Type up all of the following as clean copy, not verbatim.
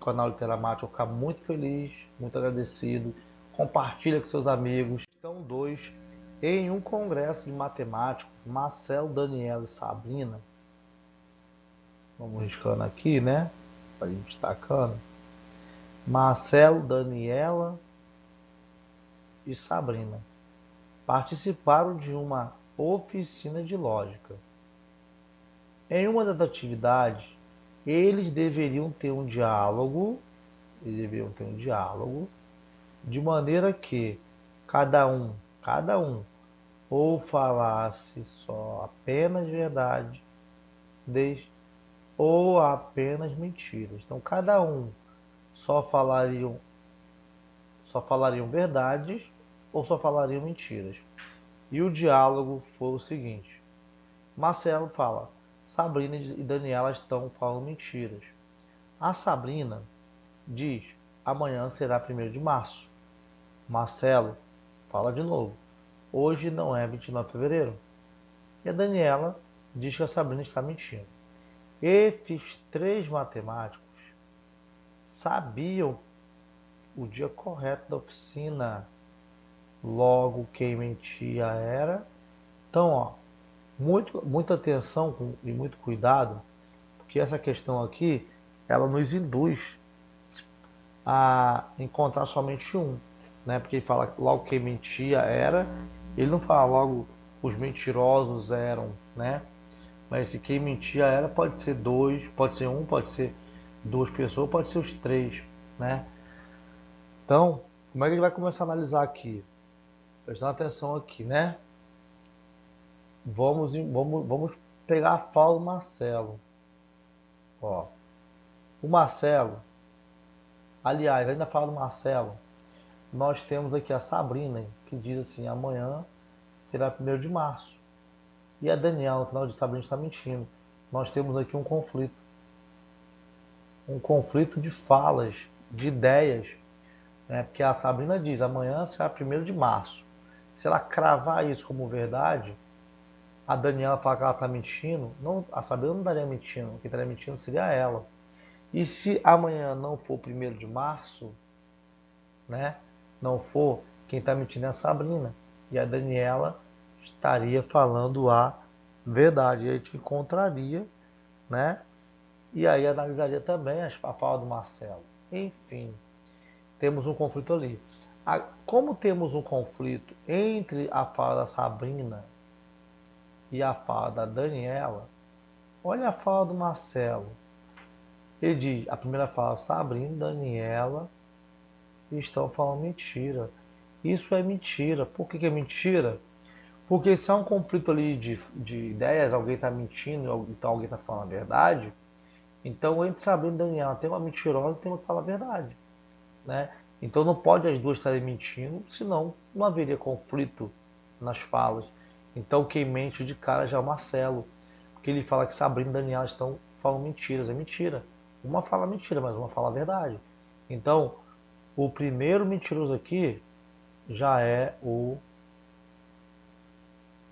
Canal Literamático, ficar muito feliz, muito agradecido. Compartilha com seus amigos. Então, dois, em um congresso de matemáticos, Marcelo, Daniela e Sabrina, vamos riscando aqui, né? Para ir destacando. Marcelo, Daniela e Sabrina participaram de uma oficina de lógica. Em uma das atividades, eles deveriam ter um diálogo, de maneira que cada um, ou falasse só apenas verdade, ou apenas mentiras. Então, cada um só falariam, só falariam verdades ou só falariam mentiras. E o diálogo foi o seguinte: Marcelo fala, Sabrina e Daniela estão falando mentiras. A Sabrina diz, amanhã será 1º de março. Marcelo fala de novo, hoje não é 29 de fevereiro. E a Daniela diz que a Sabrina está mentindo. Esses três matemáticos sabiam o dia correto da oficina, logo quem mentia era. Então, muita atenção e muito cuidado, porque essa questão aqui, ela nos induz a encontrar somente um, né? Porque ele fala logo quem mentia era, ele não fala logo os mentirosos eram, né? Mas se quem mentia era, pode ser dois, pode ser um, pode ser duas pessoas, pode ser os três, né? Então, como é que ele vai começar a analisar aqui? Prestando atenção aqui, né? Vamos pegar a fala do Marcelo. Ó, o Marcelo, aliás, ainda fala do Marcelo, nós temos aqui a Sabrina, que diz assim, amanhã será 1º de março. E a Daniela, no final de Sabrina, está mentindo. Nós temos aqui um conflito de falas, de ideias, né? Porque a Sabrina diz, amanhã será 1º de março. Se ela cravar isso como verdade, a Daniela fala que ela está mentindo, não, a Sabrina não estaria mentindo, quem estaria mentindo seria ela. E se amanhã não for 1º de março, né? Não for, quem está mentindo é a Sabrina. E a Daniela estaria falando a verdade. E a gente encontraria, né? E aí analisaria também a fala do Marcelo. Enfim, temos um conflito ali. Como temos um conflito entre a fala da Sabrina e a fala da Daniela, olha a fala do Marcelo. Ele diz, a primeira fala, Sabrina e Daniela estão falando mentira. Isso é mentira. Por que é mentira? Porque se há um conflito ali de ideias, alguém está mentindo, então alguém está falando a verdade, então entre Sabrina e Daniela tem uma mentirosa e tem uma que fala a verdade, né? Então não pode as duas estarem mentindo, senão não haveria conflito nas falas. Então quem mente de cara já é o Marcelo, porque ele fala que Sabrina e Daniela estão falando mentiras, é mentira. Uma fala mentira, mas uma fala a verdade. Então, o primeiro mentiroso aqui já é o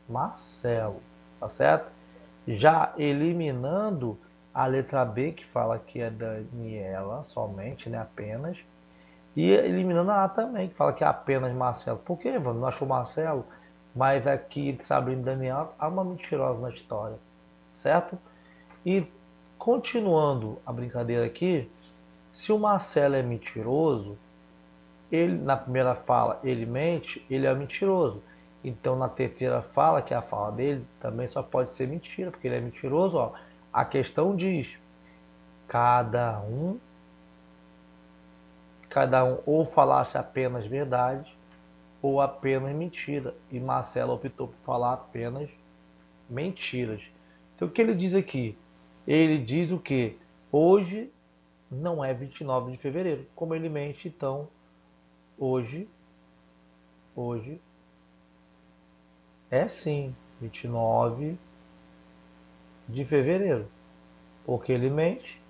Marcelo, tá certo? Já eliminando a letra B, que fala que é Daniela somente, né, apenas, e eliminando a A também, que fala que é apenas Marcelo. Por quê, mano? Não achou Marcelo? Mas aqui, Sabrina e Daniela, há uma mentirosa na história, certo? E continuando a brincadeira aqui, se o Marcelo é mentiroso, ele na primeira fala ele mente, ele é mentiroso. Então na terceira fala, que é a fala dele, também só pode ser mentira, porque ele é mentiroso. Ó. A questão diz: cada um, cada um ou falasse apenas verdade ou apenas mentira. E Marcelo optou por falar apenas mentiras. Então o que ele diz aqui? Ele diz o que? Hoje não é 29 de fevereiro. Como ele mente, então hoje é sim 29 de fevereiro, porque ele mente,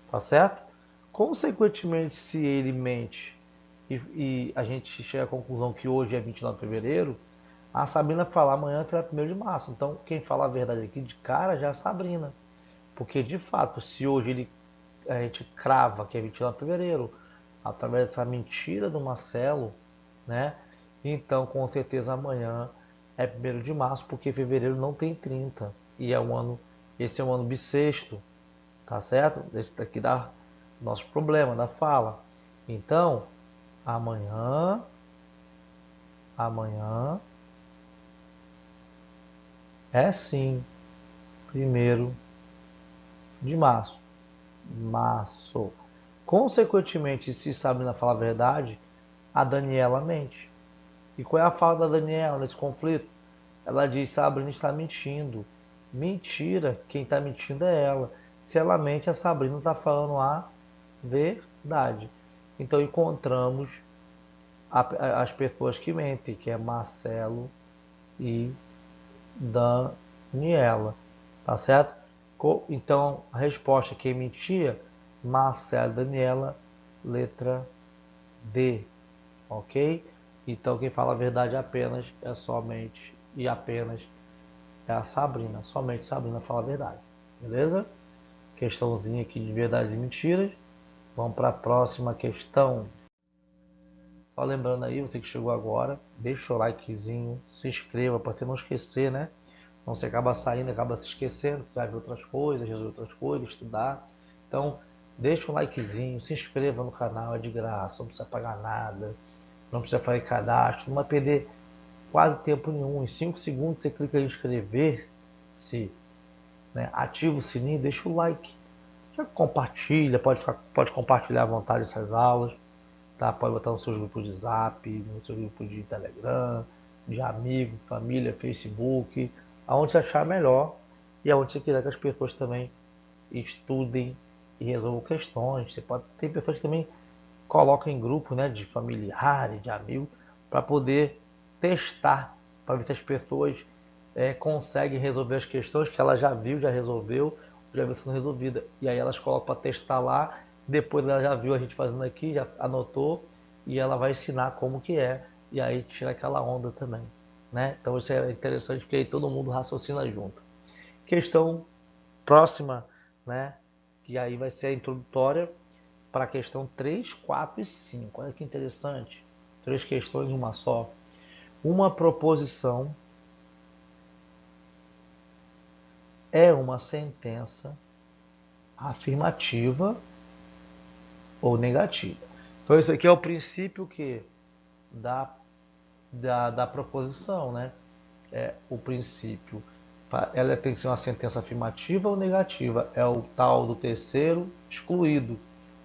tá certo? Consequentemente, se ele mente e a gente chega à conclusão que hoje é 29 de fevereiro, a Sabrina fala amanhã será 1º de março. Então, quem fala a verdade aqui de cara já é a Sabrina. Porque, de fato, se hoje ele a gente crava que é 29 de fevereiro, através dessa mentira do Marcelo, né? Então, com certeza amanhã é 1º de março, porque fevereiro não tem 30. E esse é um ano bissexto, tá certo? Esse daqui dá nosso problema da fala. Então, amanhã, amanhã é sim 1º de março. Março. Consequentemente, se Sabrina falar a verdade, a Daniela mente. E qual é a fala da Daniela nesse conflito? Ela diz: Sabrina está mentindo. Mentira, quem está mentindo é ela. Se ela mente, a Sabrina está falando a verdade. Então encontramos as pessoas que mentem, que é Marcelo e Daniela. Tá certo? Então a resposta: quem mentia, Marcelo e Daniela, letra D. Ok? Então quem fala a verdade apenas é somente e apenas é a Sabrina. Somente Sabrina fala a verdade. Beleza? Questãozinha aqui de verdades e mentiras. Vamos para a próxima questão. Só lembrando aí, você que chegou agora, deixa o likezinho, se inscreva para você não esquecer, né? Não você acaba saindo, acaba se esquecendo, você vai ver outras coisas, resolver outras coisas, estudar. Então, deixa um likezinho, se inscreva no canal, é de graça, não precisa pagar nada, não precisa fazer cadastro, não vai perder quase tempo nenhum. Em 5 segundos você clica em inscrever-se, né? Ativa o sininho, deixa o like. Já compartilha, pode compartilhar à vontade essas aulas, tá? Pode botar nos seus grupos de Zap, no seu grupo de Telegram, de amigo, família, Facebook, aonde você achar melhor e aonde você quiser que as pessoas também estudem e resolvam questões. Você pode ter pessoas que também colocam em grupo, né, de familiares, de amigos, para poder testar, para ver se as pessoas conseguem resolver as questões que ela já viu, já resolveu, já viu sendo resolvida. E aí elas colocam para testar lá, depois ela já viu a gente fazendo aqui, já anotou, e ela vai ensinar como que é, e aí tira aquela onda também. Né? Então isso é interessante porque aí todo mundo raciocina junto. Questão próxima, né? Que aí vai ser a introdutória para a questão 3, 4 e 5. Olha que interessante. 3 questões em uma só. Uma proposição é uma sentença afirmativa ou negativa. Então, isso aqui é o princípio que da proposição, né? É o princípio. Ela tem que ser uma sentença afirmativa ou negativa. É o tal do terceiro excluído.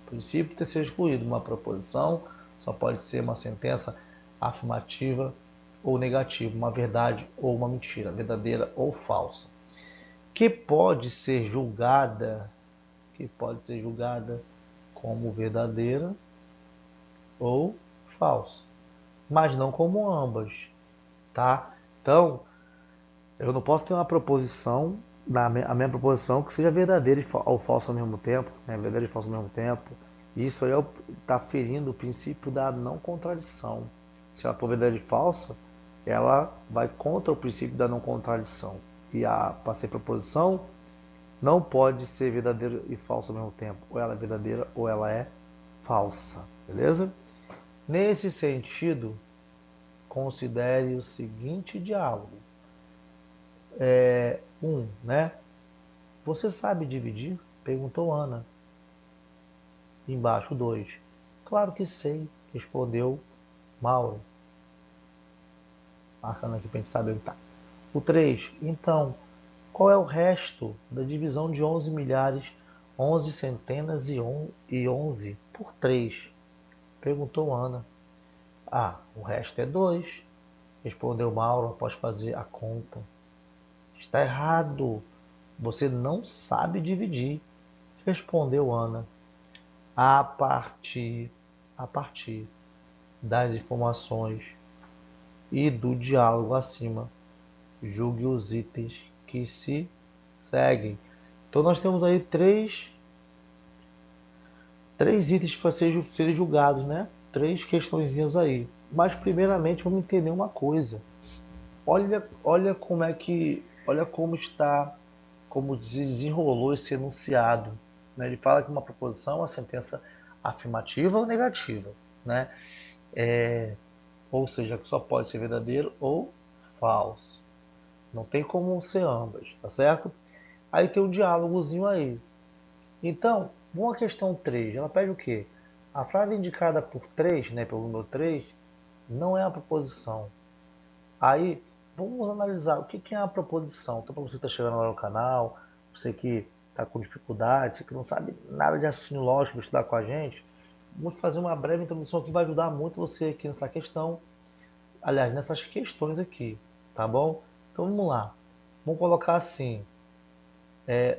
O princípio terceiro excluído. Uma proposição só pode ser uma sentença afirmativa ou negativa, uma verdade ou uma mentira, verdadeira ou falsa, que pode ser julgada, como verdadeira ou falsa, mas não como ambas, tá? Então, eu não posso ter uma proposição, a minha proposição que seja verdadeira ou falsa ao mesmo tempo, né? Verdadeira e falsa ao mesmo tempo. Isso aí está ferindo o princípio da não contradição. Se ela for verdadeira e falsa, ela vai contra o princípio da não contradição. E para ser proposição, não pode ser verdadeira e falsa ao mesmo tempo. Ou ela é verdadeira ou ela é falsa. Beleza? Nesse sentido, considere o seguinte diálogo. Né? Você sabe dividir? Perguntou Ana. Embaixo, 2. Claro que sei, respondeu Mauro. Marcando aqui para a gente saber o que tá. O 3. Então, qual é o resto da divisão de 11 milhares, 11 centenas e 11 por 3? Perguntou Ana. O resto é 2, respondeu Mauro após fazer a conta. Está errado. Você não sabe dividir, respondeu Ana. A partir, a partir das informações e do diálogo acima, julgue os itens que se seguem. Então nós temos aí três itens para serem julgados, né? 3 questõezinhas aí. Mas primeiramente vamos entender uma coisa. Olha como como desenrolou esse enunciado, né? Ele fala que uma proposição é uma sentença afirmativa ou negativa, né? Ou seja, que só pode ser verdadeiro ou falso. Não tem como ser ambas, tá certo? Aí tem um diálogozinho aí. Então, uma questão 3, ela pede o quê? A frase indicada por 3, né, pelo número 3, não é a proposição. Aí, vamos analisar o que é a proposição. Então, para você que está chegando agora no canal, você que está com dificuldade, você que não sabe nada de raciocínio lógico para estudar com a gente, vamos fazer uma breve introdução que vai ajudar muito você aqui nessa questão, aliás, nessas questões aqui, tá bom? Então, vamos lá. Vamos colocar assim,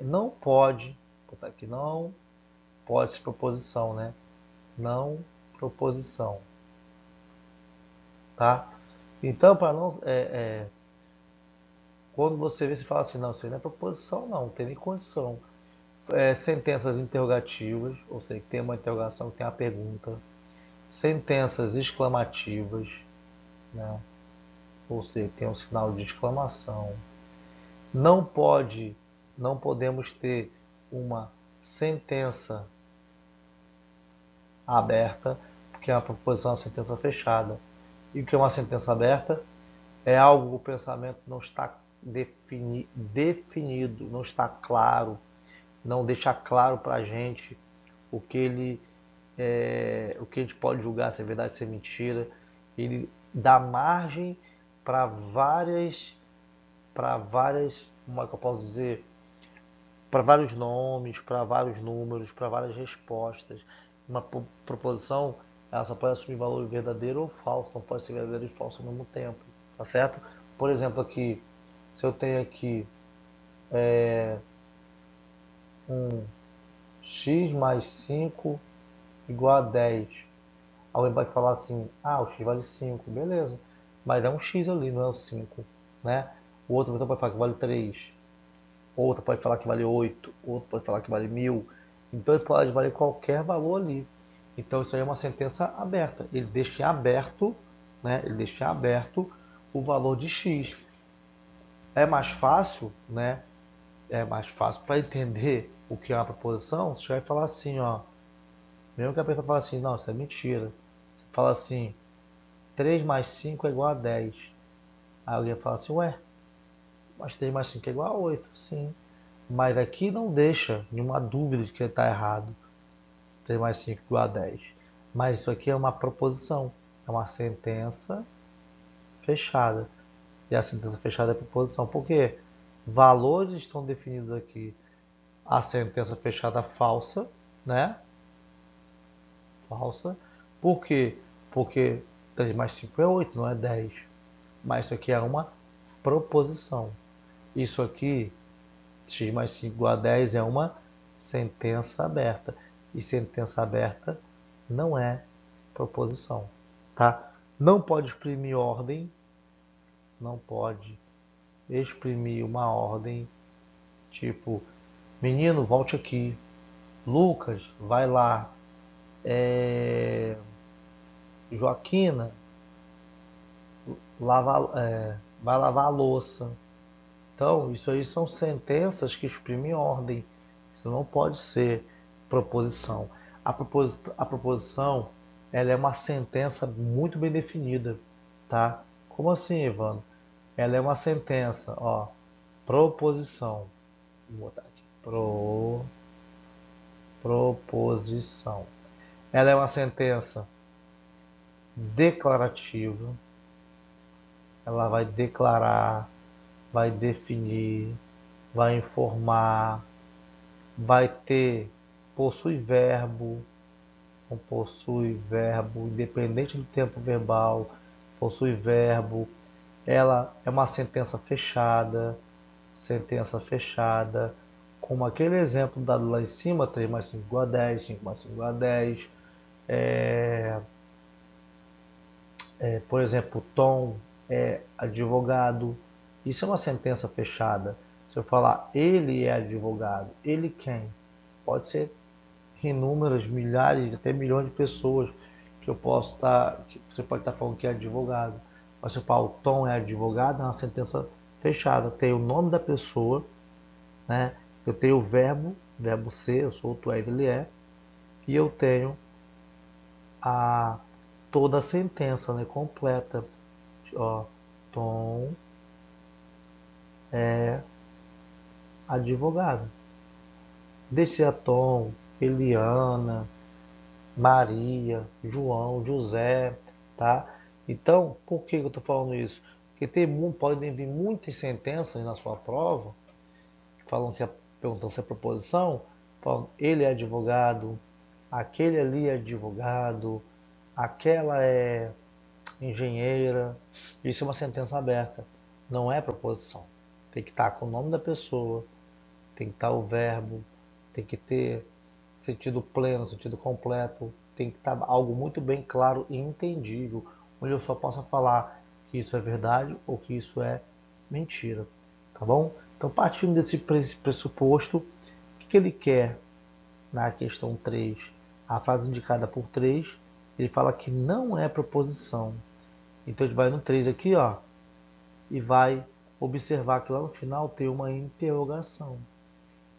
não pode, vou botar aqui, não pode ser proposição, né? Não proposição, tá? Então, para não, quando você vê, você fala assim, não, isso aí não é proposição, não tem nem condição. Sentenças interrogativas, ou seja, que tem uma interrogação, que tem uma pergunta. Sentenças exclamativas, né? Ou seja, tem um sinal de exclamação. Não pode, não podemos ter uma sentença aberta, porque a proposição é uma sentença fechada. E o que é uma sentença aberta? É algo que o pensamento não está definido, não está claro, não deixa claro para a gente o que o que a gente pode julgar se é verdade, se é mentira. Ele dá margem para várias, como é que eu posso dizer, para vários nomes, para vários números, para várias respostas. Uma proposição, ela só pode assumir valor verdadeiro ou falso, não pode ser verdadeiro e falso ao mesmo tempo, tá certo? Por exemplo, aqui, se eu tenho aqui um x mais 5 igual a 10, alguém pode falar assim, ah, o x vale 5, beleza, mas é um x ali, não é o 5, né? O outro então pode falar que vale 3, outro pode falar que vale 8, outro pode falar que vale 1000, então ele pode valer qualquer valor ali. Então isso aí é uma sentença aberta, ele deixa em aberto, né? Ele deixa em aberto o valor de x. É mais fácil, né? É mais fácil para entender o que é uma proposição. Você vai falar assim, ó, mesmo que a pessoa fale assim, não, isso é mentira. Você fala assim, 3 mais 5 é igual a 10. Aí alguém fala assim, ué, mas 3 mais 5 é igual a 8. Sim. Mas aqui não deixa nenhuma dúvida de que ele está errado. 3 mais 5 é igual a 10. Mas isso aqui é uma proposição. É uma sentença fechada. E a sentença fechada é proposição. Por quê? Valores estão definidos aqui. A sentença fechada falsa, né? Falsa. Por quê? Porque 3 mais 5 é 8, não é 10. Mas isso aqui é uma proposição. Isso aqui, x mais 5 igual a 10, é uma sentença aberta. E sentença aberta não é proposição. Tá? Não pode exprimir ordem. Não pode exprimir uma ordem tipo, menino, volte aqui. Lucas, vai lá. Joaquina, vai lavar a louça. Então, isso aí são sentenças que exprimem ordem. Isso não pode ser proposição. A proposição, ela é uma sentença muito bem definida, tá? Como assim, Ivan? Ela é uma sentença, ó, proposição. Vou botar aqui. Proposição. Ela é uma sentença declarativa. Ela vai declarar, vai definir, vai informar, vai ter, possui verbo, não possui verbo, independente do tempo verbal, possui verbo. Ela é uma sentença fechada, como aquele exemplo dado lá em cima, 3 mais 5 igual a 10, 5 mais 5 igual a 10. Por exemplo, Tom é advogado. Isso é uma sentença fechada. Se eu falar ele é advogado, ele quem? Pode ser inúmeras, milhares, até milhões de pessoas que eu posso estar, que você pode estar falando que é advogado. Mas se eu falar o Tom é advogado, é uma sentença fechada. Tem o nome da pessoa, né? Eu tenho o verbo verbo ser, eu sou, tu és, ele é, e eu tenho a toda a sentença, né, completa. Ó, Tom é advogado. Deixa Tom, Eliana, Maria, João, José, tá? Então, por que eu estou falando isso? Porque podem vir muitas sentenças na sua prova, falam que perguntando se é proposição, falam ele é advogado, aquele ali é advogado, aquela é engenheira. Isso é uma sentença aberta, não é proposição. Tem que estar com o nome da pessoa, tem que estar o verbo, tem que ter sentido pleno, sentido completo, tem que estar algo muito bem claro e entendível, onde eu só possa falar que isso é verdade ou que isso é mentira, tá bom? Então, partindo desse pressuposto, o que ele quer na questão 3, a frase indicada por 3, ele fala que não é proposição. Então, a gente vai no 3 aqui, ó, e vai observar que lá no final tem uma interrogação.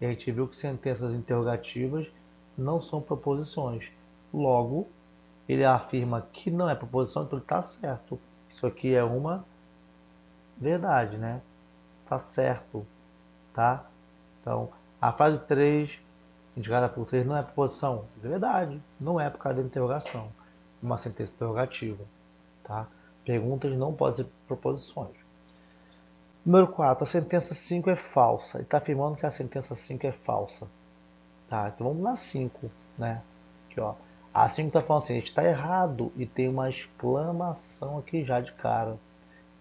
E a gente viu que sentenças interrogativas não são proposições. Logo, ele afirma que não é proposição, então ele está certo. Isso aqui é uma verdade, né? Está certo, tá? Então, a frase 3, indicada por 3, não é proposição. Verdade, não é por causa da interrogação. Uma sentença interrogativa, tá? Perguntas não podem ser proposições. Número 4, a sentença 5 é falsa. Ele está afirmando que a sentença 5 é falsa. Tá, então vamos na 5, né? Aqui, ó. A 5 está falando assim, está errado e tem uma exclamação aqui já de cara.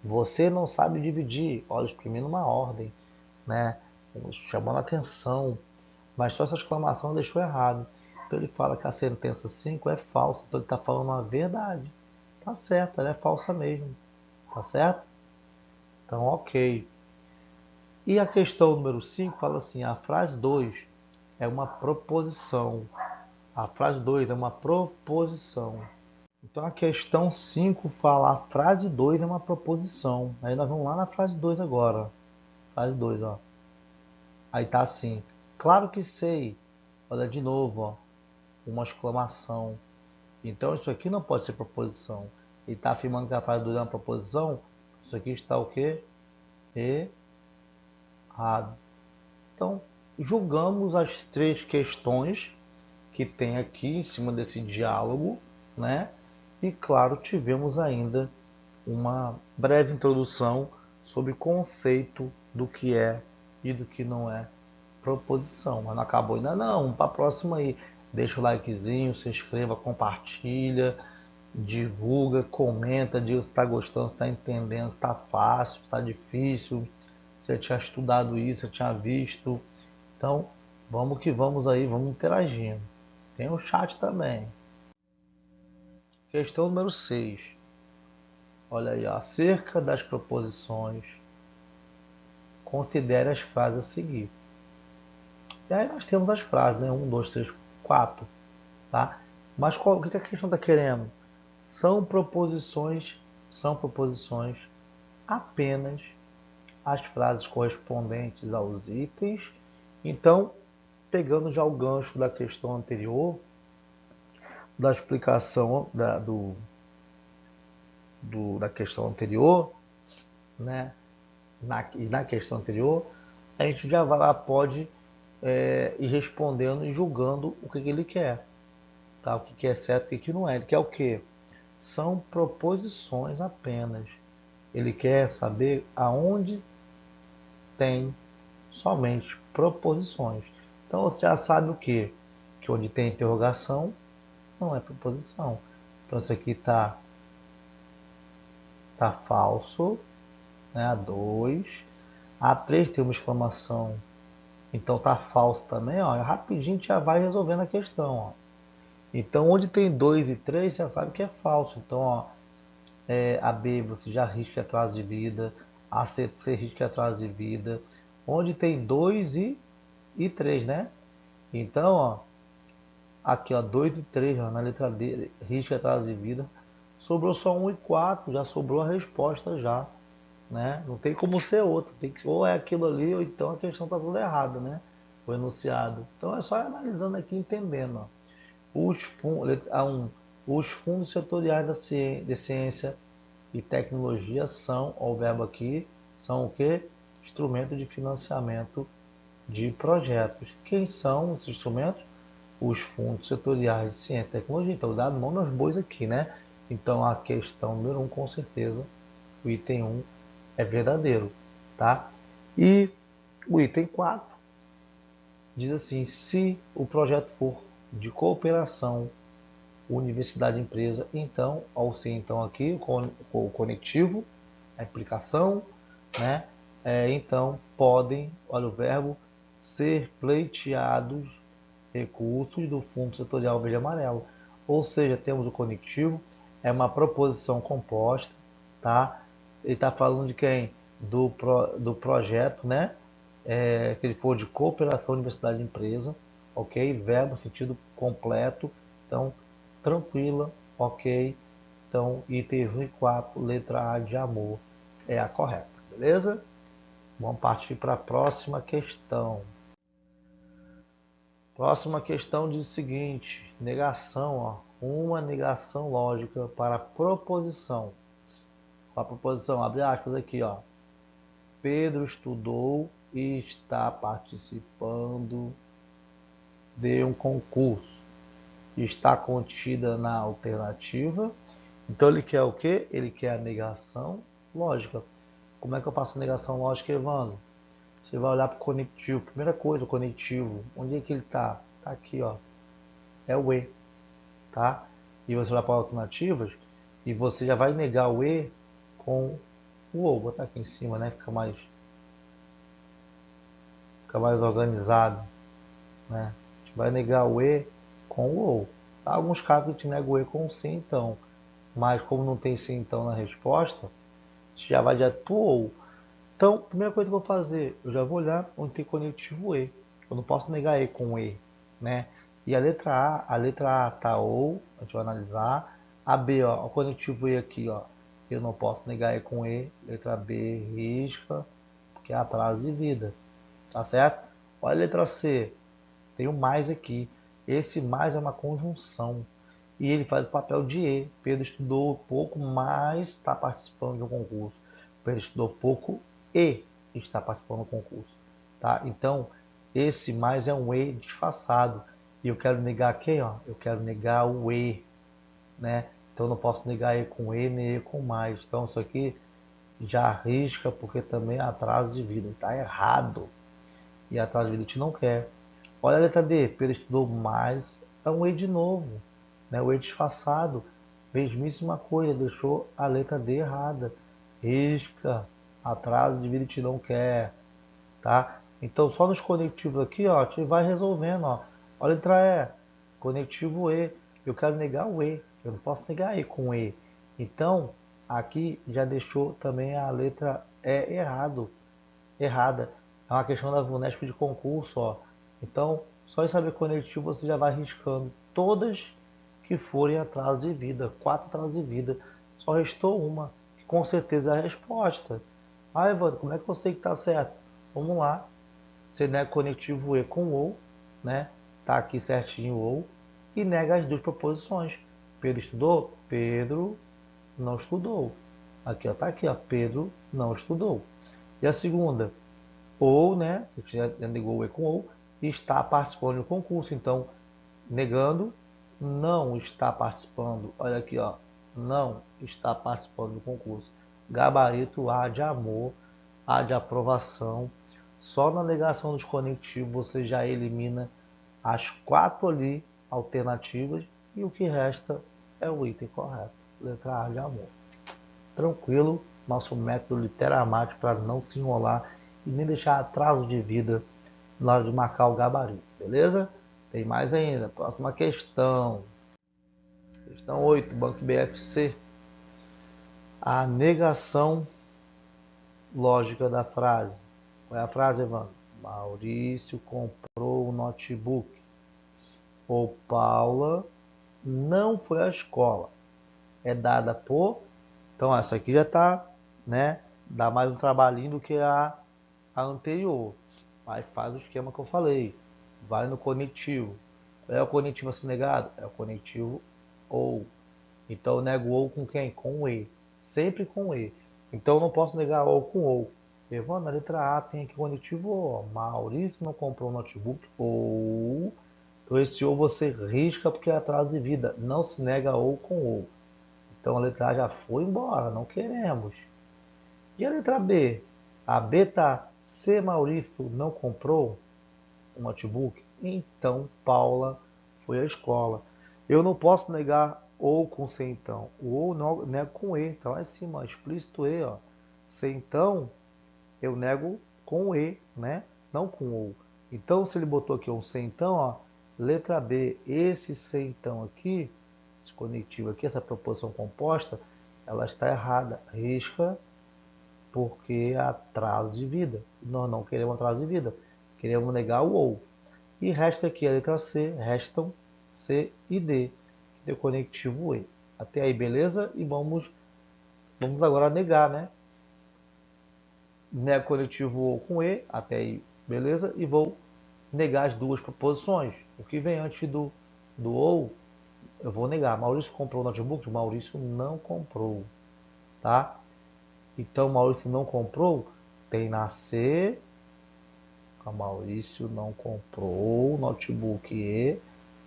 Você não sabe dividir, olha, exprimindo uma ordem, né? Chamando a atenção, mas só essa exclamação deixou errado. Então ele fala que a sentença 5 é falsa, então ele está falando a verdade. Tá certo, ela é falsa mesmo, tá certo? Então, ok. E a questão número 5 fala assim, a frase 2 é uma proposição. A frase 2 é uma proposição. Então a questão 5 fala a frase 2 é uma proposição. Aí nós vamos lá na frase 2 agora. Frase 2, ó. Aí tá assim. Claro que sei. Olha de novo, ó. Uma exclamação. Então isso aqui não pode ser proposição. Ele está afirmando que a frase 2 é uma proposição. Isso aqui está o quê? Errado. Então, julgamos as três questões que tem aqui em cima desse diálogo, né? E claro, tivemos ainda uma breve introdução sobre o conceito do que é e do que não é proposição. Mas não acabou ainda não, vamos para a próxima aí. Deixa o likezinho, se inscreva, compartilha, divulga, comenta, diga se está gostando, se está entendendo, se está fácil, se está difícil, se eu tinha estudado isso, se eu tinha visto. Então, vamos que vamos aí, vamos interagindo. Tem o chat também. Questão número 6. Olha aí, ó. Acerca das proposições, considere as frases a seguir. E aí nós temos as frases, né? 1, 2, 3, 4. Tá? Mas o que a questão está querendo? São proposições apenas as frases correspondentes aos itens. Então, pegando já o gancho da questão anterior, da explicação da questão anterior, né? Na questão anterior, a gente já pode ir respondendo e julgando o que ele quer, tá? O que é certo e o que não é. Ele quer o quê? São proposições apenas. Ele quer saber aonde tem somente proposições. Então você já sabe o quê? Que onde tem interrogação não é proposição. Então isso aqui tá falso, né? A 2. A 3 tem uma exclamação. Então tá falso também, ó. Rapidinho a gente já vai resolvendo a questão, ó. Então onde tem 2 e 3, você já sabe que é falso. Então, ó, a B você já risca atraso de vida, a C você risca atraso de vida. Onde tem 2 e 3, né? Então, ó, aqui ó, 2 e 3, ó, na letra D, risca atraso de vida. Sobrou só 1 e 4, já sobrou a resposta já, né? Não tem como ser outro, tem que, ou é aquilo ali ou então a questão tá toda errada, né? foi enunciado. Então é só ir analisando aqui, entendendo. Ó. Os fundos setoriais de ciência e tecnologia são, ó, o verbo aqui, são o que? Instrumento de financiamento de projetos. Quem são os instrumentos? Os fundos setoriais de ciência e tecnologia. Então, dá mão nos bois aqui, né? Então, a questão número 1, com certeza, o item 1 é verdadeiro, tá? E o item 4 diz assim: se o projeto for de cooperação universidade-empresa, então, ao ser então aqui o conectivo, a implicação, né? Então, podem, olha o verbo, ser pleiteados recursos do Fundo Setorial Verde e Amarelo. Ou seja, temos o conectivo, é uma proposição composta, tá? Ele está falando de quem? Do projeto, né? Que ele for de cooperação universidade empresa, ok? Verbo, sentido completo, então, tranquila, ok? Então, itens 1 e 4, letra A de amor, é a correta, beleza? Vamos partir para a próxima questão. Próxima questão diz o seguinte: negação, ó, uma negação lógica para a proposição. A proposição, abre aspas aqui, ó. Pedro estudou e está participando de um concurso. Está contida na alternativa. Então ele quer o quê? Ele quer a negação lógica. Como é que eu faço a negação lógica, Evandro? Você vai olhar para o conectivo. Primeira coisa, o conectivo. Onde é que ele está? Está aqui, ó. É o E. Tá? E você vai para alternativas e você já vai negar o E com o ou. Vou botar aqui em cima, né? Fica mais organizado, né? A gente vai negar o E com o ou. Há alguns casos que a gente nega o E com o sim, então. Mas como não tem sim, então na resposta, a gente já vai direto para o ou. Então, a primeira coisa que eu vou fazer, eu já vou olhar onde tem conectivo E. Eu não posso negar E com E, né? E a letra A tá ou, a gente vai analisar. A B, ó, o conectivo E aqui, ó. Eu não posso negar E com E. Letra B, risca, porque é atraso de vida. Tá certo? Olha a letra C. Tem o mais aqui. Esse mais é uma conjunção. E ele faz o papel de E. Pedro estudou pouco, mas está participando de um concurso. Pedro estudou pouco e está participando do concurso. Tá? Então, esse mais é um E disfarçado. E eu quero negar quem? Ó? Eu quero negar o E. Né? Então, eu não posso negar E com E nem E com mais. Então, isso aqui já arrisca, porque também é atraso de vida. Está errado. E atraso de vida a gente não quer. Olha a letra D. Pedro estudou mais. É um E de novo. Né? O E disfarçado. Mesmíssima coisa. Deixou a letra D errada. Risca. Atraso de vida a gente não quer. Tá? Então, só nos conectivos aqui, ó, a gente vai resolvendo. Ó. Olha a letra E. Conectivo E. Eu quero negar o E. Eu não posso negar E com E. Então, aqui já deixou também a letra E errada. É uma questão da VUNESP de concurso, ó. Então, só em saber conectivo você já vai riscando todas que forem atraso de vida, 4 atrasos de vida. Só restou uma, que com certeza é a resposta. Ah, Evandro, como é que eu sei que está certo? Vamos lá. Você nega conectivo E com ou, né? Tá aqui certinho ou, e nega as duas proposições. Pedro estudou? Pedro não estudou. Aqui, ó, tá aqui, ó. Pedro não estudou. E a segunda? Ou, né, a gente já negou o E com ou, está participando do concurso. Então, negando, não está participando. Olha aqui, ó, não está participando do concurso. Gabarito A de amor, A de aprovação. Só na negação dos conectivos você já elimina as 4 ali alternativas e o que resta é o item correto. Letra A de amor. Tranquilo, nosso método Literamate para não se enrolar e nem deixar atraso de vida na hora de marcar o gabarito, beleza? Tem mais ainda. Próxima questão. Questão 8, Banco BFC. A negação lógica da frase. Qual é a frase, Evandro? Maurício comprou um notebook. Ou Paula não foi à escola. É dada por... Então, essa aqui já está, né? Dá mais um trabalhinho do que a anterior. Aí faz o esquema que eu falei. Vai no conectivo. É o conectivo a ser negado? É o conectivo ou. Então eu nego ou com quem? Com o e. Sempre com o e. Então eu não posso negar ou com ou. Evandro, na letra A tem aqui o conectivo ou. Maurício não comprou um notebook ou. Então esse ou você risca porque é atraso de vida. Não se nega ou com ou. Então a letra A já foi embora, não queremos. E a letra B? A B tá, se Maurício não comprou um notebook, então Paula foi à escola. Eu não posso negar ou com se então. O ou não, nego com e, tá lá em cima, explícito e, ó. Se então, eu nego com e, né? Não com ou. Então, se ele botou aqui um se então, ó, letra B, esse se então aqui, esse conectivo aqui, essa proposição composta, ela está errada. Risca porque é atraso de vida. Nós não queremos atraso de vida. Queremos negar o ou. E resta aqui a letra C, restam C e D, que tem o conectivo E. Até aí, beleza? E vamos agora negar, né? Nego conectivo O com E, até aí, beleza? E vou negar as duas proposições. O que vem antes do ou, eu vou negar. Maurício comprou o notebook? Maurício não comprou, tá? Então, Maurício não comprou, tem na C, a Maurício não comprou o notebook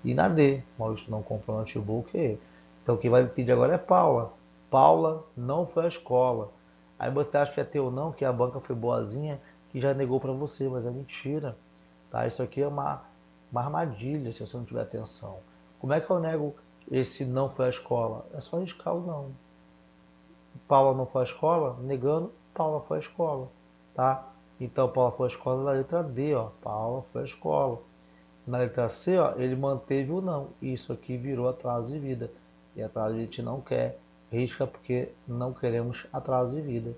e na D. Maurício não comprou o notebook e. Então, quem vai pedir agora é Paula. Paula não foi à escola. Aí você acha que é teu não, que a banca foi boazinha, que já negou para você, mas é mentira. Tá? Isso aqui é uma armadilha se você não tiver atenção. Como é que eu nego esse não foi à escola? É só riscar o não. Paula não foi à escola? Negando, Paula foi à escola, tá? Então, Paula foi à escola na letra D, ó. Paula foi à escola. Na letra C, ó, ele manteve o não. Isso aqui virou atraso de vida. E atraso a gente não quer. Risca porque não queremos atraso de vida,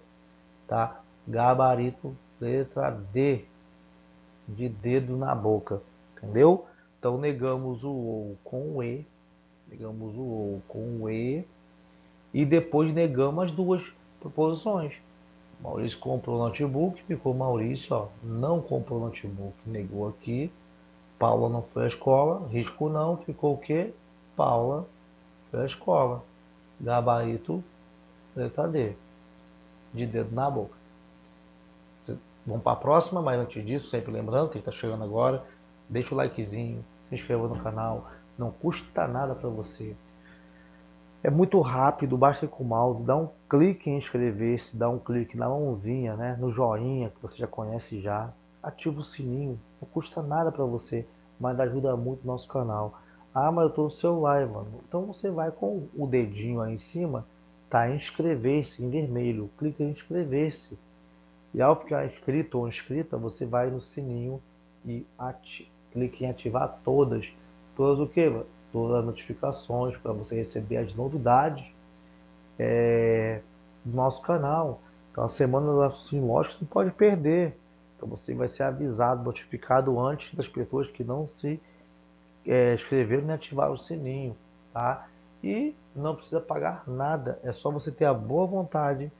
tá? Gabarito, letra D, de dedo na boca, entendeu? Então, negamos o ou com o E. Negamos o ou com o E. E depois negamos as duas proposições. Maurício comprou o notebook, ficou Maurício, ó, não comprou o notebook, negou aqui. Paula não foi à escola, risco não, ficou o quê? Paula foi à escola. Gabarito, letra D, de dedo na boca. Vamos para a próxima, mas antes disso, sempre lembrando, quem está chegando agora, deixa o likezinho, se inscreva no canal, não custa nada para você. É muito rápido, basta ir com o mouse, dá um clique em inscrever-se, dá um clique na mãozinha, né, no joinha, que você já conhece já. Ativa o sininho, não custa nada para você, mas ajuda muito o nosso canal. Ah, mas eu estou no celular, mano. Então você vai com o dedinho aí em cima, tá inscrever-se em vermelho, clica em inscrever-se. E ao ficar inscrito ou inscrita, você vai no sininho e clique em ativar todas. Todas o quê? Todas as notificações para você receber as novidades do nosso canal. Então a semana do raciocínio lógico você não pode perder. Então você vai ser avisado, notificado antes das pessoas que não se inscreveram nem ativaram o sininho, tá? E não precisa pagar nada, é só você ter a boa vontade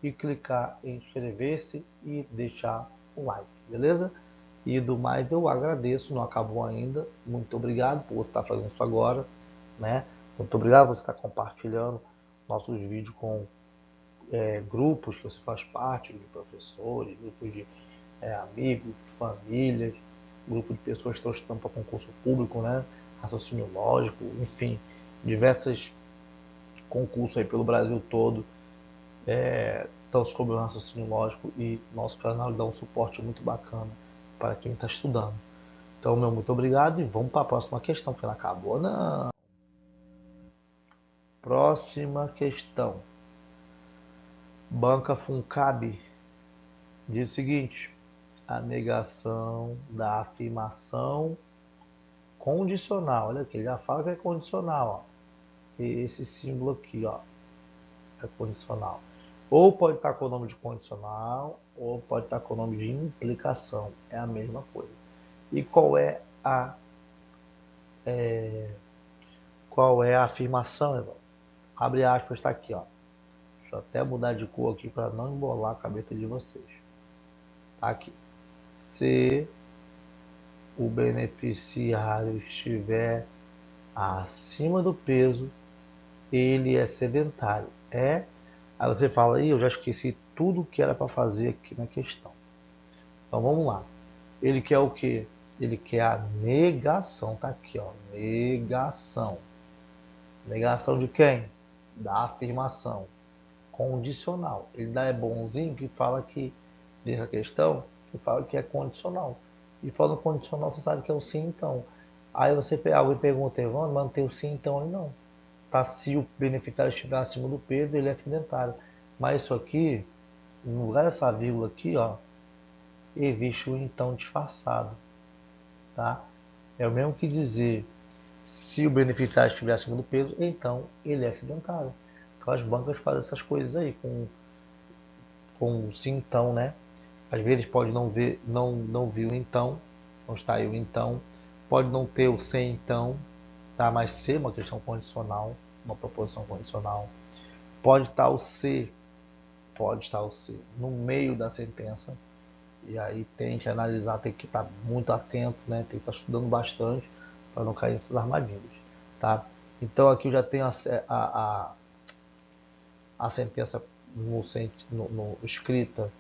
e clicar em inscrever-se e deixar o like, beleza? E do mais eu agradeço, não acabou ainda. Muito obrigado por você estar fazendo isso agora, né? Muito obrigado por você estar compartilhando nossos vídeos com grupos que você faz parte, de professores, grupos de amigos, famílias, grupo de pessoas que estão estudando para concurso público, né? Raciocínio lógico, enfim, diversos concursos aí pelo Brasil todo estão sobre o raciocínio lógico e nosso canal dá um suporte muito bacana para quem está estudando. Então, meu muito obrigado e vamos para a próxima questão, que ela acabou, não. Próxima questão. Banca Funcab diz o seguinte: a negação da afirmação condicional. Olha aqui, ele já fala que é condicional, ó. Esse símbolo aqui, ó, é condicional. Ou pode estar com o nome de condicional, ou pode estar com o nome de implicação. É a mesma coisa. E qual é a afirmação, irmão? Abre aspas, está aqui, ó. Deixa eu até mudar de cor aqui para não embolar a cabeça de vocês. Tá aqui. se o beneficiário estiver acima do peso, ele é sedentário. Aí você fala, eu já esqueci tudo o que era para fazer aqui na questão. Então vamos lá. Ele quer o quê? Ele quer a negação, tá aqui, ó, negação. Negação de quem? Da afirmação condicional. Ele dá é bonzinho que fala que, nessa questão, que fala que é condicional. E falando condicional, você sabe que é o sim então. Aí alguém pergunta, Evandro, mas não tem o sim então ali não. Tá, se o beneficiário estiver acima do peso, ele é sedentário. Mas isso aqui, no lugar dessa vírgula aqui, ó, existe o então disfarçado, tá? É o mesmo que dizer, se o beneficiário estiver acima do peso, então ele é sedentário. Então as bancas fazem essas coisas aí com sim então, né? Às vezes pode não ver, não viu o então, não está aí o então, pode não ter o sem então, tá? Mas ser uma questão condicional, uma proposição condicional. Pode estar o se, pode estar o se no meio da sentença. E aí tem que analisar, tem que estar muito atento, né? Tem que estar estudando bastante para não cair nessas armadilhas, tá? Então aqui eu já tenho a sentença escrita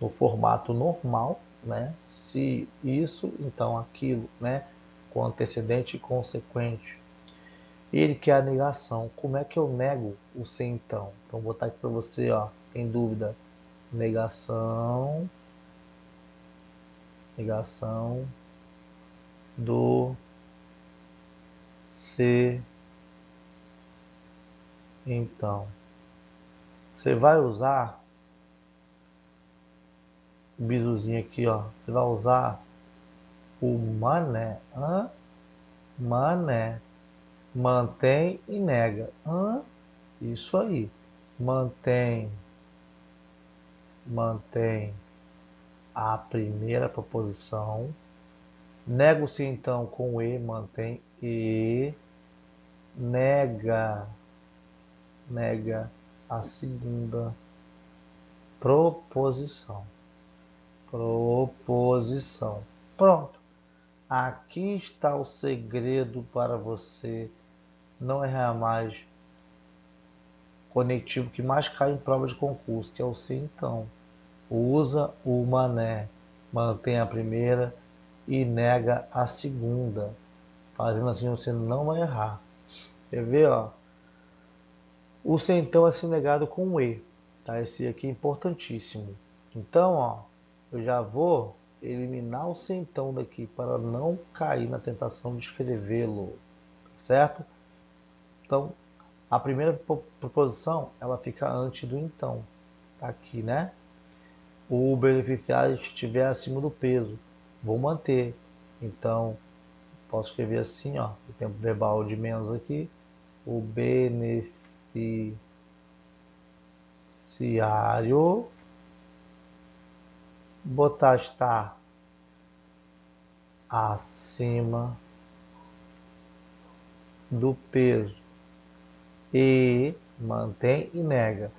no formato normal, né? Se isso, então aquilo, né? Com antecedente e consequente. Ele quer a negação. Como é que eu nego o se então? Então vou botar aqui para você, ó. Tem dúvida? Negação, negação do se então. Você vai usar o bizuzinho aqui, ó. Você vai usar o mané. Mané. Mantém e nega. Isso aí. Mantém. Mantém a primeira proposição. Nego-se então com e, mantém e. Nega. Nega a segunda proposição. Proposição. Pronto. Aqui está o segredo para você não errar mais. Conectivo que mais cai em prova de concurso, que é o se então. Usa o mané, mantém a primeira e nega a segunda. Fazendo assim você não vai errar. Quer ver, ó? O se então é se negado com o e. Tá? Esse aqui é importantíssimo. Então, ó, eu já vou eliminar o se então daqui para não cair na tentação de escrevê-lo, certo? Então, a primeira proposição, ela fica antes do então. Tá aqui, né? O beneficiário estiver acima do peso, vou manter. Então, posso escrever assim, ó, o tempo verbal de menos aqui. O beneficiário, botar está acima do peso e mantém e nega.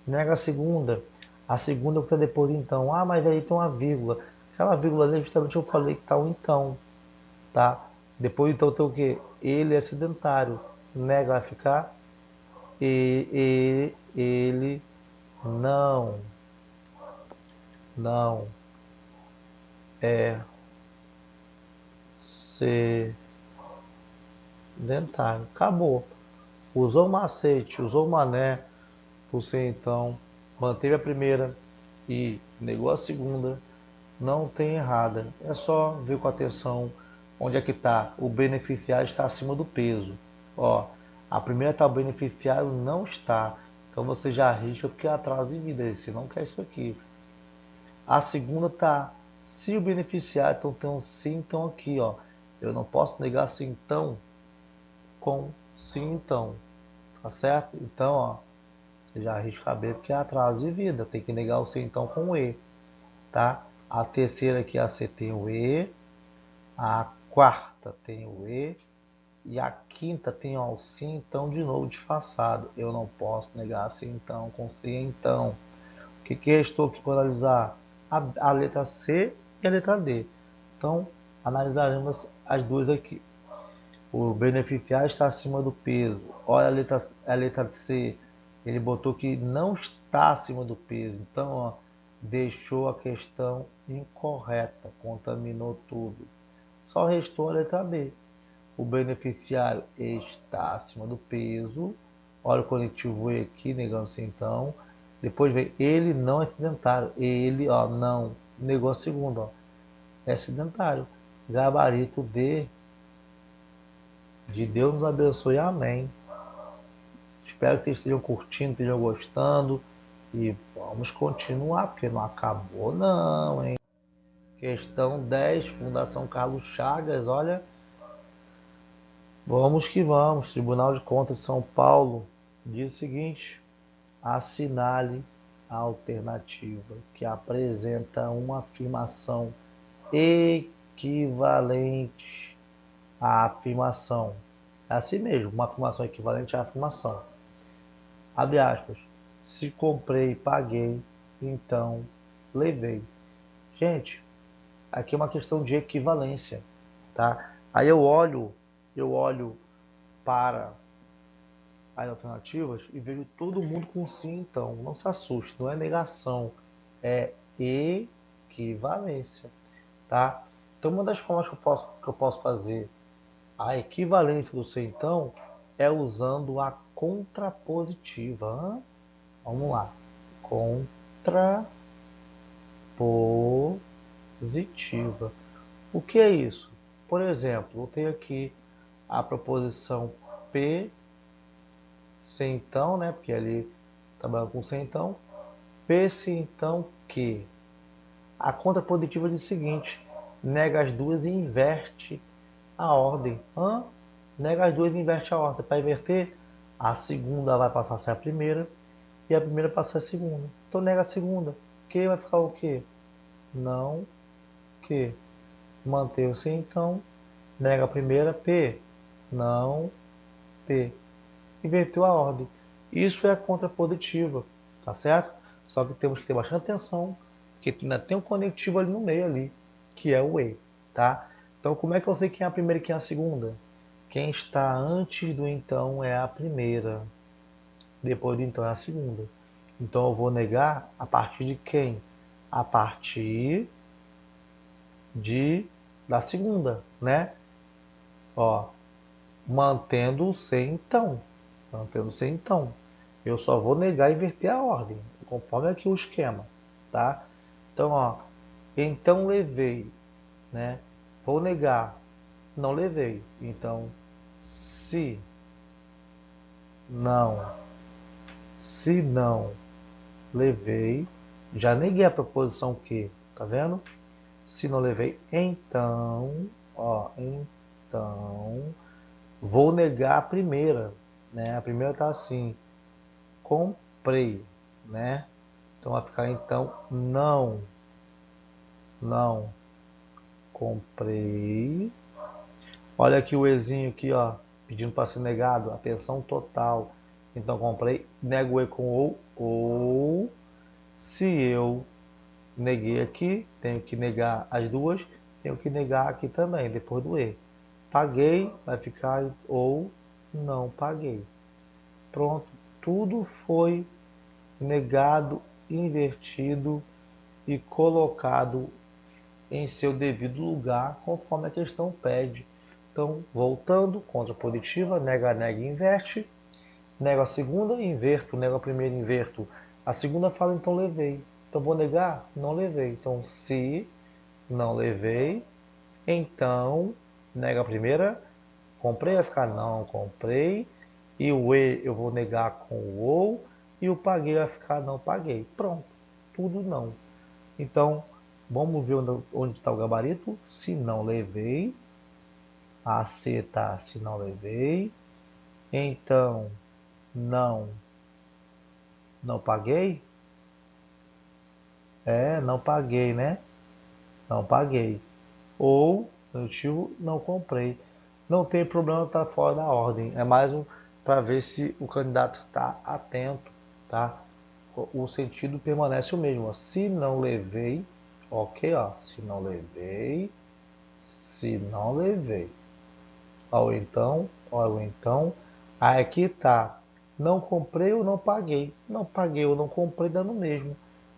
Nega a segunda. A segunda que está depois do então. Ah, mas aí tem uma vírgula. Aquela vírgula ali justamente eu falei que está o então. Tá? Depois então tem o que? Ele é sedentário. Nega vai ficar ele não é sedentário. Acabou. Usou o macete, usou o mané, você então manteve a primeira e negou a segunda, não tem errada. É só ver com atenção onde é que está. O beneficiário está acima do peso. Ó, a primeira está o beneficiário não está. Então você já arrisca porque é atraso de vida. Você não quer isso aqui. A segunda está se o beneficiário, então tem um sim então aqui, ó. Eu não posso negar sim então com sim então. Tá certo? Então, ó, você já arrisca a B porque é atraso de vida. Tem que negar o sim então com o E. Tá? A terceira aqui, a C tem o E. A quarta tem o E. E a quinta tem o sim então de novo disfarçado. Eu não posso negar sim então com sim então. O que restou aqui para analisar? A letra C e a letra D. Então, analisaremos as duas aqui. O beneficiário está acima do peso. Olha a letra C. Ele botou que não está acima do peso. Então, ó, deixou a questão incorreta. Contaminou tudo. Só restou a letra B. O beneficiário está acima do peso. Olha o conectivo E aqui, negando-se então. Depois vem ele não é sedentário. Ele, ó, não. Negou a segunda, ó. É sedentário. Gabarito D. De Deus nos abençoe. Amém. Espero que vocês estejam curtindo, estejam gostando. E vamos continuar, porque não acabou não, hein? Questão 10, Fundação Carlos Chagas. Olha, vamos que vamos. Tribunal de Contas de São Paulo diz o seguinte: assinale a alternativa que apresenta uma afirmação equivalente à afirmação. É assim mesmo, uma afirmação equivalente à afirmação. Abre aspas. Se comprei e paguei, então levei. Gente, aqui é uma questão de equivalência, tá? Aí eu olho para as alternativas e vejo todo mundo com sim, então. Não se assuste, não é negação, é equivalência, tá? Então, uma das formas que eu posso fazer a equivalência do sim, então, é usando a contrapositiva. Vamos lá. Contrapositiva. O que é isso? Por exemplo, eu tenho aqui a proposição P sem então, né? Porque ali trabalha com sem então. P sem então que. A contrapositiva diz o seguinte: nega as duas e inverte a ordem. Nega as duas e inverte a ordem. Para inverter, a segunda vai passar a ser a primeira e a primeira passa a ser a segunda. Então nega a segunda. Que vai ficar o quê? Não que. Manteve-se então. Nega a primeira, P. Não, P. Inverteu a ordem. Isso é a contrapositiva, tá certo? Só que temos que ter bastante atenção, porque ainda tem um conectivo ali no meio ali, que é o E, tá? Então como é que eu sei quem é a primeira e quem é a segunda? Quem está antes do então é a primeira, depois do então é a segunda. Então eu vou negar a partir de quem? A partir de da segunda, né? Ó, mantendo-se então. Mantendo-se então. Eu só vou negar e inverter a ordem, conforme aqui o esquema, tá? Então, ó, então levei, né? Vou negar, não levei. Então, se não, se não levei, já neguei a proposição que, tá vendo? Se não levei, então, ó, então, vou negar a primeira, né? A primeira tá assim, comprei, né? Então vai ficar então não comprei. Olha aqui o Ezinho aqui, ó, pedindo para ser negado, atenção total. Então comprei, nego o E com ou se eu neguei aqui, tenho que negar as duas, tenho que negar aqui também, depois do E. Paguei, vai ficar ou não paguei. Pronto, tudo foi negado, invertido e colocado em seu devido lugar, conforme a questão pede. Então, voltando, contrapositiva, nega, nega, inverte. Nego a segunda, inverto, nego a primeira, inverto. A segunda fala, então levei. Então, vou negar? Não levei. Então, se não levei, então, nega a primeira, comprei, vai ficar não, comprei. E o E eu vou negar com o ou. E o paguei vai ficar não, paguei. Pronto, tudo não. Então, vamos ver onde está o gabarito. Se não levei. A C tá, se não levei. Então, não, não paguei? Não paguei, né? Não paguei. Ou, motivo, não comprei. Não tem problema estar fora da ordem. É mais para ver se o candidato está atento, tá? O sentido permanece o mesmo. Se não levei, Ok, ó. Se não levei, se não levei. Ou então, aí aqui tá. Não comprei ou não paguei. Não paguei ou não comprei, dá no mesmo.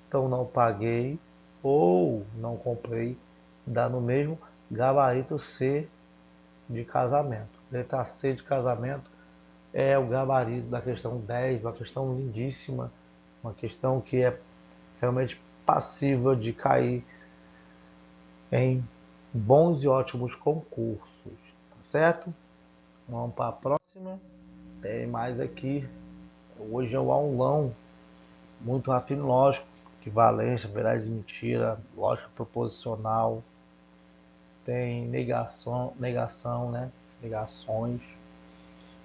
Então, não paguei ou não comprei, dá no mesmo. Gabarito C de casamento. Letra C de casamento é o gabarito da questão 10, uma questão lindíssima, uma questão que é realmente passível de cair em bons e ótimos concursos, tá certo? Vamos para a próxima. Tem mais aqui. Hoje é um aulão muito rafinológico, lógico, equivalência, verdade e mentira, lógica proposicional, tem negação, né? Negações.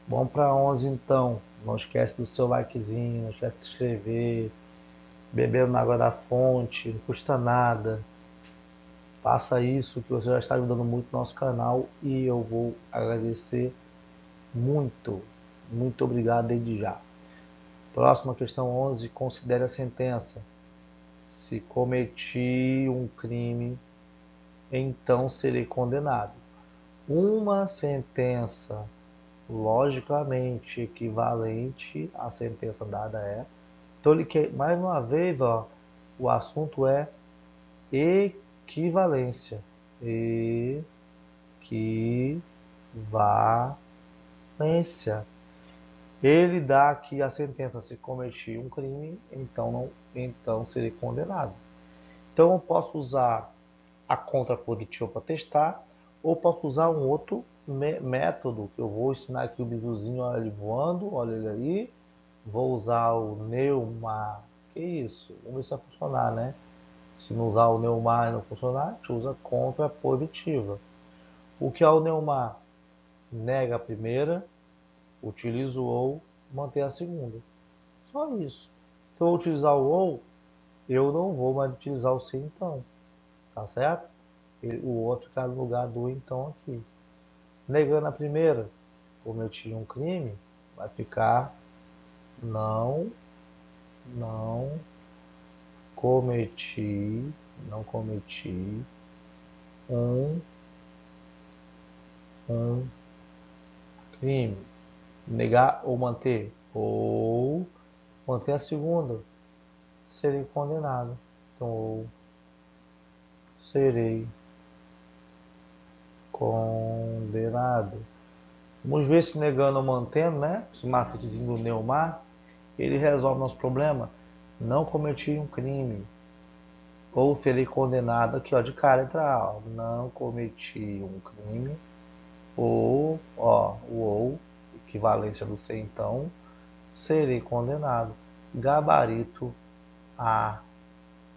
Vamos para 11 então. Não esquece do seu likezinho, não esquece de se inscrever, bebendo na água da fonte, não custa nada. Faça isso que você já está ajudando muito o nosso canal e eu vou agradecer muito. Muito obrigado desde já. Próxima questão 11. Considere a sentença. Se cometi um crime, então serei condenado. Uma sentença logicamente equivalente à sentença dada é. Então, mais uma vez, ó, o assunto é equivalência. Equivalência. Ele dá aqui a sentença: se cometi um crime, então serei condenado. Então eu posso usar a contrapositiva para testar, ou posso usar um outro método, que eu vou ensinar aqui o bizuzinho, olha ele voando, olha ele aí. Vou usar o neumar. Que isso? Vamos ver se vai funcionar, né? Se não usar o neumar e não funcionar, a gente usa contrapositiva. O que é o neumar? Nega a primeira, utiliza o ou, mantém a segunda. Só isso. Se eu utilizar o ou, eu não vou mais utilizar o se então. Tá certo? O outro está no lugar do então aqui. Negando a primeira, cometi um crime, vai ficar não cometi, não cometi um, um crime. Negar ou manter? Ou manter a segunda, serei condenado. Então, ou serei condenado. Vamos ver se negando ou mantendo, né? Esse macetezinho do Neumar, ele resolve nosso problema. Não cometi um crime. Ou serei condenado. Aqui, ó, de cara entra, ó, não cometi um crime. Ou, ó, o ou, equivalência do ser então, serei condenado. Gabarito A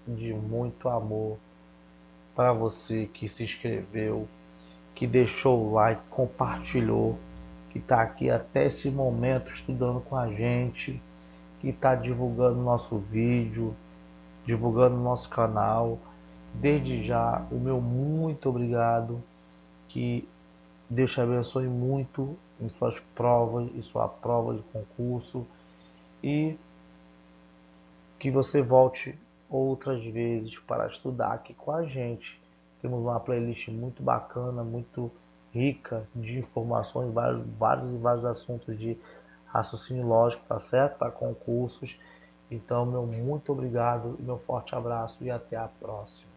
de muito amor para você que se inscreveu, que deixou o like, compartilhou, que está aqui até esse momento estudando com a gente, que está divulgando nosso vídeo, divulgando nosso canal. Desde já, o meu muito obrigado, que Deus te abençoe muito em suas provas, em sua prova de concurso, e que você volte outras vezes para estudar aqui com a gente. Temos uma playlist muito bacana, muito rica de informações, vários assuntos de raciocínio lógico, tá certo? Para concursos. Então, meu muito obrigado, meu forte abraço e até a próxima.